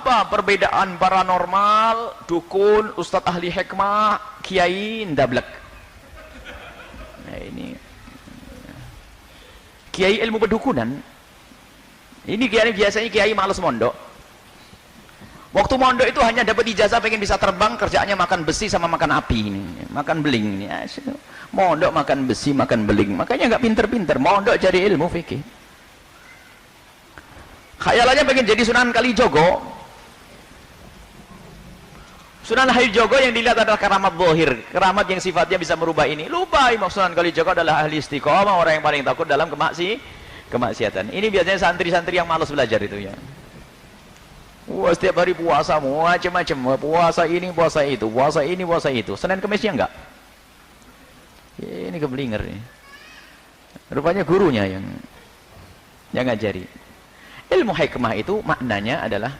apa perbedaan paranormal, dukun, ustadz ahli hikmah, kiai, ndablek. Nah ini kiai ilmu pedukunan. Ini kiai biasanya kiai males mondok. Waktu mondok itu hanya dapat ijazah pengen bisa terbang, kerjaannya makan besi sama makan api ini, makan beling ini. Mondok makan besi, makan beling. Makanya nggak pinter-pinter. Mondok cari ilmu fikih. Khayalannya pengen jadi Sunan Kalijogo. Sunan Kalijogo yang dilihat adalah keramat zahir, keramat yang sifatnya bisa merubah ini. Lupa Sunan Kalijogo adalah ahli istiqomah, orang yang paling takut dalam kemaksiatan. Ini biasanya santri-santri yang malas belajar itu ya. Wah, setiap hari puasa macam-macam, puasa ini, puasa itu, puasa ini, puasa itu. Senin Kemisnya enggak. Ini keblinger nih. Rupanya gurunya yang ngajari. Ilmu hikmah itu maknanya adalah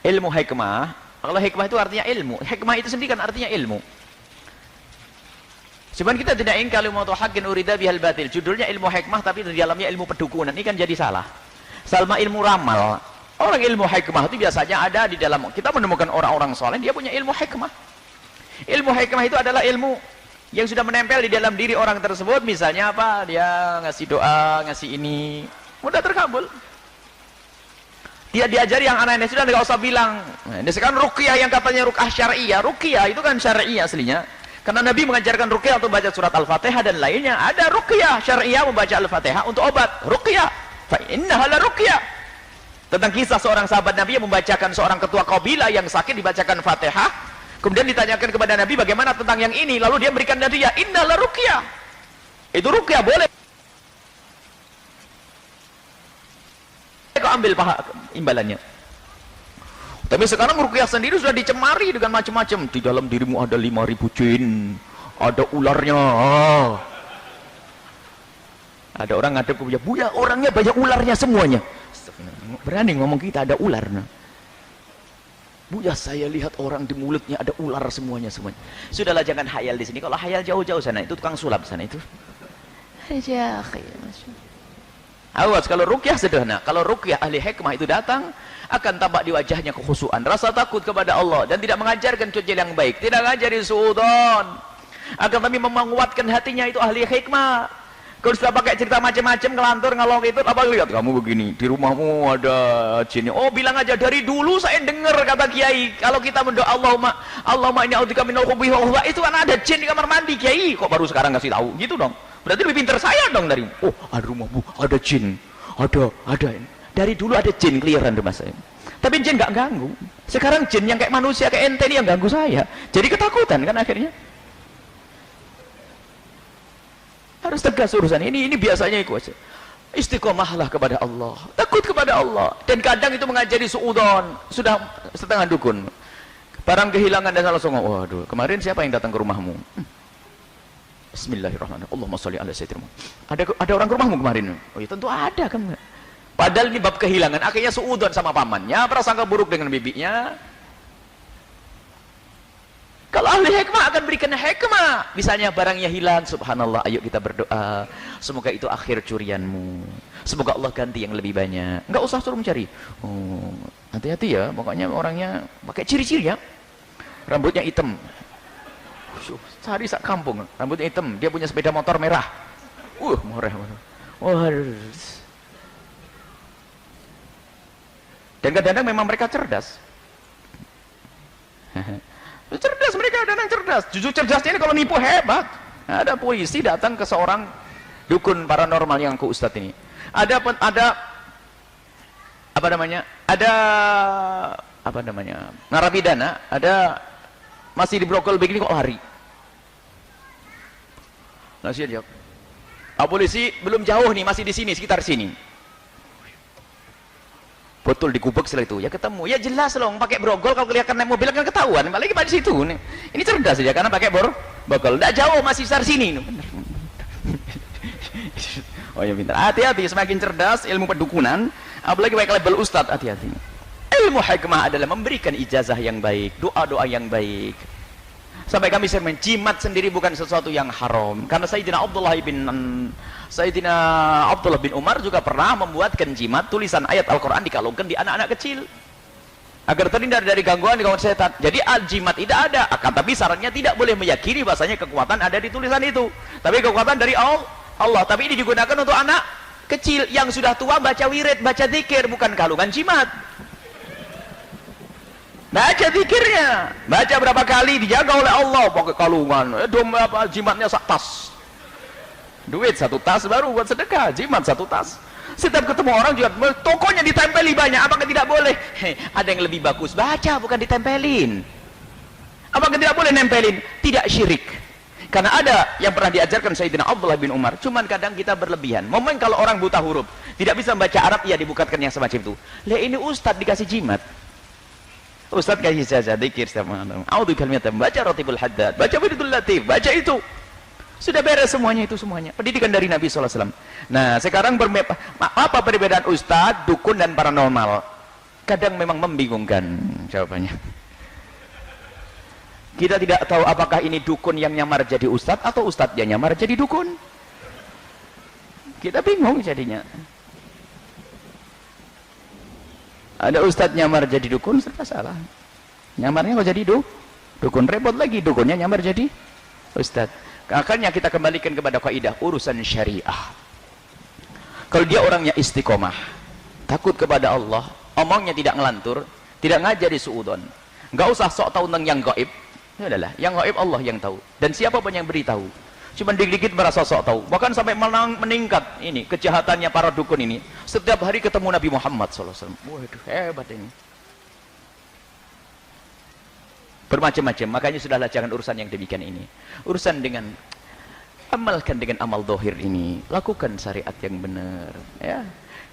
ilmu hikmah. Kalau hikmah itu artinya ilmu. Hikmah itu sendiri kan artinya ilmu. Cuman kita tidak ingin kalimatu haqqin urida bihal batil. Judulnya ilmu hikmah tapi di dalamnya ilmu pedukunan. Ini kan jadi salah. Salma ilmu ramal. Orang ilmu hikmah itu biasanya ada di dalam. Kita menemukan orang-orang soleh dia punya ilmu hikmah. Ilmu hikmah itu adalah ilmu yang sudah menempel di dalam diri orang tersebut. Misalnya apa? Dia ngasih doa, ngasih ini, mudah terkabul. Dia diajari yang aneh-aneh sudah nggak usah bilang. Nah, ini sekarang ruqyah yang katanya ruqyah syar'iyah. Ruqyah itu kan syar'iyah aslinya. Karena Nabi mengajarkan ruqyah untuk baca surat Al-Fatihah dan lainnya. Ada ruqyah syar'iyah membaca Al-Fatihah untuk obat. Ruqyah. Fa innaha la ruqyah. Tentang kisah seorang sahabat Nabi yang membacakan seorang ketua kabilah yang sakit dibacakan Fatihah. Kemudian ditanyakan kepada Nabi bagaimana tentang yang ini, lalu dia berikan hadiah, innalah ruqyah. Itu ruqyah boleh. Kau ambil imbalannya. Tapi sekarang ruqyah sendiri sudah dicemari dengan macam-macam. Di dalam dirimu ada 5.000 jin, ada ularnya. Ada orang ngadep ke Buya, Buya orangnya banyak ularnya semuanya. Berani ngomong kita ada ular. Buya saya lihat orang di mulutnya ada ular semuanya. Sudahlah jangan hayal di sini. Kalau hayal jauh-jauh sana itu tukang sulap sana itu. Awas kalau ruqyah sederhana. Kalau ruqyah ahli hikmah itu datang akan tampak di wajahnya kekhusyuan, rasa takut kepada Allah dan tidak mengajarkan cuci yang baik, tidak ngajari suudon. Akan tapi menguatkan hatinya itu ahli hikmah. Kalau sudah pakai cerita macam-macam ngelantur ngalong itu apa lihat kamu begini di rumahmu ada jin. Oh bilang aja dari dulu saya dengar kata kiai kalau kita mendoa Allahumma inni a'udzubika minal khubuthi wal khaba'ith itu kan ada jin di kamar mandi kiai kok baru sekarang kasih tahu gitu dong. Berarti lebih pintar saya dong dari ada rumahmu ada jin ada dari dulu ada jin keliaran rumah saya. Tapi jin nggak ganggu. Sekarang jin yang kayak manusia kayak ente ini yang ganggu saya. Jadi ketakutan kan akhirnya. Harus tegas urusan ini biasanya itu aja. Istiqomahlah kepada Allah, takut kepada Allah. Dan kadang itu mengajari suudon, sudah setengah dukun. Barang kehilangan dan langsung waduh, kemarin siapa yang datang ke rumahmu? Bismillahirrahmanirrahim. Allahumma sholli ala sayyidina. Ada orang ke rumahmu kemarin? Oh ya tentu ada kan. Padahal ini bab kehilangan, akhirnya suudon sama pamannya, prasangka buruk dengan bibinya. Kalau ahli hikmah akan berikan hikmah. Misalnya barangnya hilang, subhanallah, ayo kita berdoa. Semoga itu akhir curianmu. Semoga Allah ganti yang lebih banyak. Enggak usah suruh mencari. Oh, hati-hati ya, pokoknya orangnya pakai ciri-ciri ya. Rambutnya hitam. Cari sak kampung, rambutnya hitam. Dia punya sepeda motor merah. Merah. Dan kadang-kadang memang mereka cerdas. Cerdas mereka, dan cerdas. Jujur cerdasnya ini kalau nipu hebat. Ada polisi datang ke seorang dukun paranormal yang ke ustadz ini. Ada narapidana, ada masih di brokol begini kok lari. Nasihat dia. Polisi belum jauh nih, masih di sini, sekitar sini. Betul digubek setelah itu ya ketemu ya jelas loh pakai brogol kalau kelihatan naik mobil kan ketahuan apalagi pada situ nih. Ini cerdas saja karena pakai brogol tidak jauh masih besar sini. Oh ya pintar, hati-hati semakin cerdas ilmu pedukunan apalagi pakai label ustadz hati-hati. Ilmu hikmah adalah memberikan ijazah yang baik, doa-doa yang baik. Sampai kami sering jimat sendiri bukan sesuatu yang haram. Karena Sayyidina Abdullah bin Umar juga pernah membuatkan jimat, tulisan ayat Al-Quran dikalungkan di anak-anak kecil agar terhindar dari gangguan setan. Jadi jimat tidak ada, tapi syaratnya tidak boleh meyakini bahasanya kekuatan ada di tulisan itu, tapi kekuatan dari Allah. Tapi ini digunakan untuk anak kecil yang sudah tua, baca wirid, baca zikir, bukan kalungan jimat. Baca zikirnya, baca berapa kali, dijaga oleh Allah, pakai kalungan, jimatnya sak tas, duit 1 tas baru buat sedekah, jimat 1 tas. Setiap ketemu orang juga, tokonya ditempeli banyak, apakah tidak boleh? Ada yang lebih bagus, baca bukan ditempelin. Apakah tidak boleh nempelin? Tidak syirik. Karena ada yang pernah diajarkan Sayyidina Abdullah bin Umar, cuman kadang kita berlebihan. Momen kalau orang buta huruf, tidak bisa membaca Arab, ya dibukakan yang semacam itu. Lah ini ustadz dikasih jimat. Ustadz kasih saja dzikir sama a'udzu bikalimatin, baca Ratibul Haddad, baca Wiridul Latif, baca itu. Sudah beres semuanya itu semuanya. Pendidikan dari Nabi SAW. Nah, sekarang apa perbedaan ustadz, dukun dan paranormal? Kadang memang membingungkan jawabannya. Kita tidak tahu apakah ini dukun yang nyamar jadi ustadz atau ustadz yang nyamar jadi dukun. Kita bingung jadinya. Ada ustadz nyamar jadi dukun, serba salah. Nyamarnya kok jadi dukun, repot lagi, dukunnya nyamar jadi ustadz. Akhirnya kita kembalikan kepada kaidah urusan syariah. Kalau dia orangnya istiqomah, takut kepada Allah, omongnya tidak ngelantur, tidak ngajari suudon, nggak usah sok tahu tentang yang gaib. Ya adalah, yang gaib Allah yang tahu. Dan siapapun yang beritahu, cuma dikit-dikit merasa sok tahu. Bahkan sampai meningkat ini kejahatannya para dukun ini. Setiap hari ketemu Nabi Muhammad SAW. Waduh, hebat ini. Bermacam-macam. Makanya sudahlah, jangan urusan yang demikian ini. Urusan dengan amalkan dengan amal dohir ini. Lakukan syariat yang benar. Ya.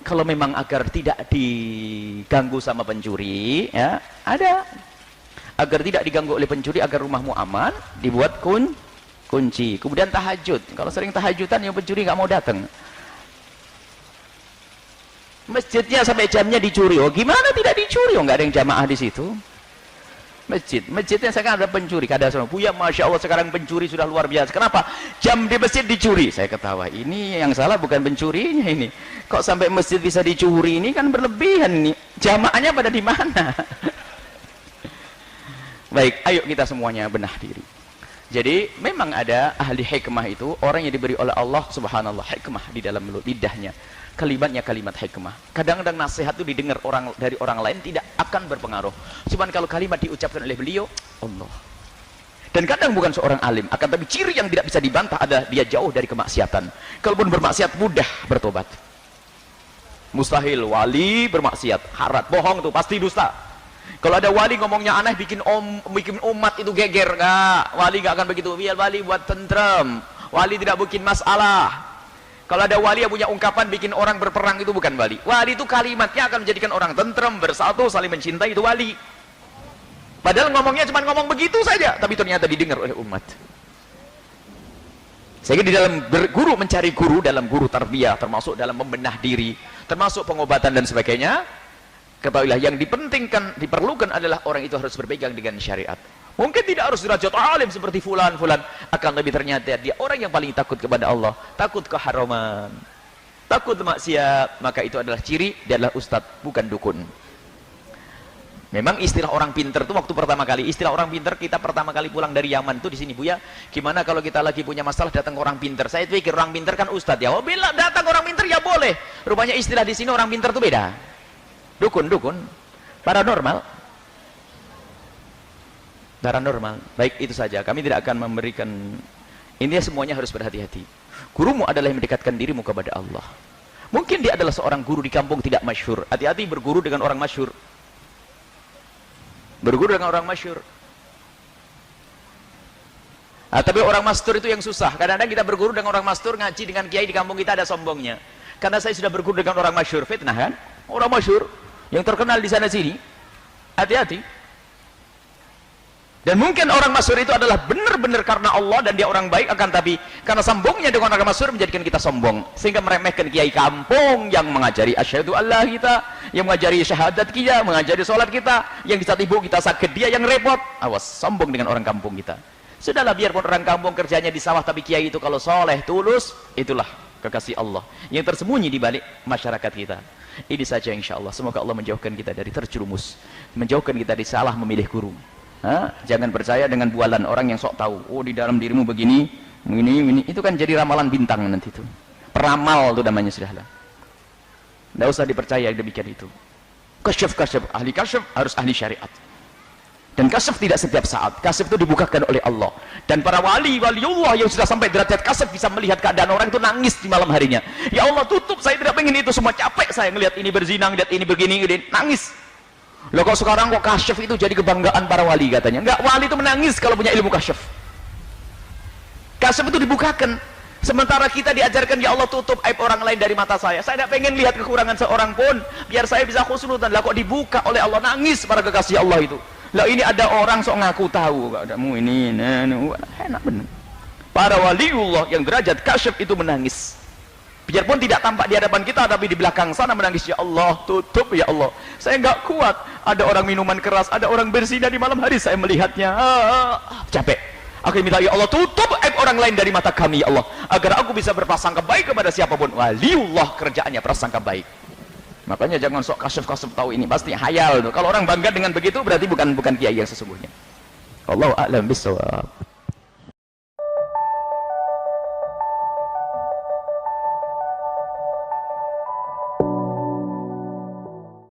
Kalau memang agar tidak diganggu sama pencuri, ya ada. Agar tidak diganggu oleh pencuri, agar rumahmu aman, dibuat kunci. Kemudian tahajud. Kalau sering tahajudan, yang pencuri nggak mau datang. Masjidnya sampai jamnya dicuri. Oh, gimana tidak dicuri? Oh, nggak ada yang jamaah di situ. Masjidnya sekarang ada pencuri. Kada semua. Buya, masya Allah sekarang pencuri sudah luar biasa. Kenapa? Jam di masjid dicuri. Saya ketawa. Ini yang salah bukan pencurinya ini. Kok sampai masjid bisa dicuri? Ini kan berlebihan nih. Jamaahnya pada di mana? Baik, ayo kita semuanya benah diri. Jadi memang ada ahli hikmah itu orang yang diberi oleh Allah subhanallah hikmah di dalam lidahnya. Kalimatnya kalimat hikmah. Kadang-kadang nasihat itu didengar dari orang lain tidak akan berpengaruh. Cuman kalau kalimat diucapkan oleh beliau, Allah. Dan kadang bukan seorang alim, akan tapi ciri yang tidak bisa dibantah adalah dia jauh dari kemaksiatan. Kalaupun bermaksiat mudah bertobat. Mustahil wali bermaksiat, harat, bohong itu pasti dusta. Kalau ada wali ngomongnya aneh bikin umat itu geger, enggak. Wali enggak akan begitu. Biar wali buat tentrem. Wali tidak bikin masalah. Kalau ada wali yang punya ungkapan bikin orang berperang, itu bukan wali. Wali itu kalimatnya akan menjadikan orang tentrem, bersatu, saling mencintai, itu wali. Padahal ngomongnya cuma ngomong begitu saja, tapi ternyata didengar oleh umat. Sehingga di dalam guru mencari guru, dalam guru tarbiyah, termasuk dalam membenah diri, termasuk pengobatan dan sebagainya, ketahuilah yang diperlukan adalah orang itu harus berpegang dengan syariat. Mungkin tidak harus derajat alim seperti fulan, akan lebih ternyata dia orang yang paling takut kepada Allah, takut keharaman, takut maksiat, maka itu adalah ciri dia adalah ustadz, bukan dukun. Memang istilah orang pinter itu waktu pertama kali, istilah orang pinter kita pertama kali pulang dari Yaman itu di sini Buya, gimana kalau kita lagi punya masalah datang ke orang pinter? Saya pikir orang pinter kan ustadz ya, oh bila datang orang pinter ya boleh. Rupanya istilah di sini orang pinter itu beda. Dukun, paranormal. Baik, itu saja. Kami tidak akan memberikan, ini semuanya harus berhati-hati. Gurumu adalah yang mendekatkan dirimu kepada Allah. Mungkin dia adalah seorang guru di kampung tidak masyhur. Hati-hati berguru dengan orang masyhur. Tapi orang mastur itu yang susah. Kadang-kadang kita berguru dengan orang mastur, ngaji dengan kiai di kampung kita ada sombongnya. Karena saya sudah berguru dengan orang masyhur, fitnah kan? Orang masyhur yang terkenal di sana sini. Hati-hati. Dan mungkin orang masyhur itu adalah benar-benar karena Allah dan dia orang baik, akan tapi karena sombongnya dengan orang masyhur menjadikan kita sombong, sehingga meremehkan kiai kampung yang mengajari asyhadu Allah kita, yang mengajari syahadat kita, mengajari sholat kita, yang di saat ibu kita sakit dia yang repot. Awas, sombong dengan orang kampung kita. Sudahlah, biarpun orang kampung kerjanya di sawah, tapi kiai itu kalau soleh, tulus, itulah kekasih Allah yang tersembunyi di balik masyarakat kita. Ini saja insya Allah. Semoga Allah menjauhkan kita dari terjerumus, menjauhkan kita dari salah memilih guru. Jangan percaya dengan bualan orang yang sok tahu. Oh, di dalam dirimu begini, ini. Itu kan jadi ramalan bintang nanti itu. Peramal itu namanya, sudahlah. Tidak usah dipercaya demikian itu. Kasyaf, ahli kasyaf harus ahli syariat. Dan kasyaf tidak setiap saat. Kasyaf itu dibukakan oleh Allah. Dan para waliullah yang sudah sampai derajat kasyaf bisa melihat keadaan orang itu nangis di malam harinya. Ya Allah, tutup, saya tidak pengen itu semua, capek saya ngelihat ini berzina, ngelihat ini begini, nangis. Loh, kok sekarang kok kasyaf itu jadi kebanggaan para wali katanya? Enggak, wali itu menangis kalau punya ilmu kasyaf. Kasyaf itu dibukakan. Sementara kita diajarkan, ya Allah, tutup aib orang lain dari mata saya. Saya tidak pengen lihat kekurangan seorang pun, biar saya bisa khusnudan. Lah kok dibuka oleh Allah, nangis para kekasih Allah itu. Lah ini ada orang sok ngaku tahu, kamu ini, enak benar. Para waliullah yang derajat kasyaf itu menangis. Biarpun tidak tampak di hadapan kita, tapi di belakang sana menangis, ya Allah, tutup ya Allah. Saya nggak kuat. Ada orang minuman keras, ada orang berzina di malam hari, saya melihatnya. Capek. Aku minta, ya Allah, tutup aib orang lain dari mata kami, ya Allah, agar aku bisa berprasangka baik kepada siapapun. Waliullah kerjaannya prasangka baik. Makanya jangan sok kasyaf tahu ini, pasti hayal. Kalau orang bangga dengan begitu, berarti bukan kiai yang sesungguhnya. Wallahu a'lam bishawab.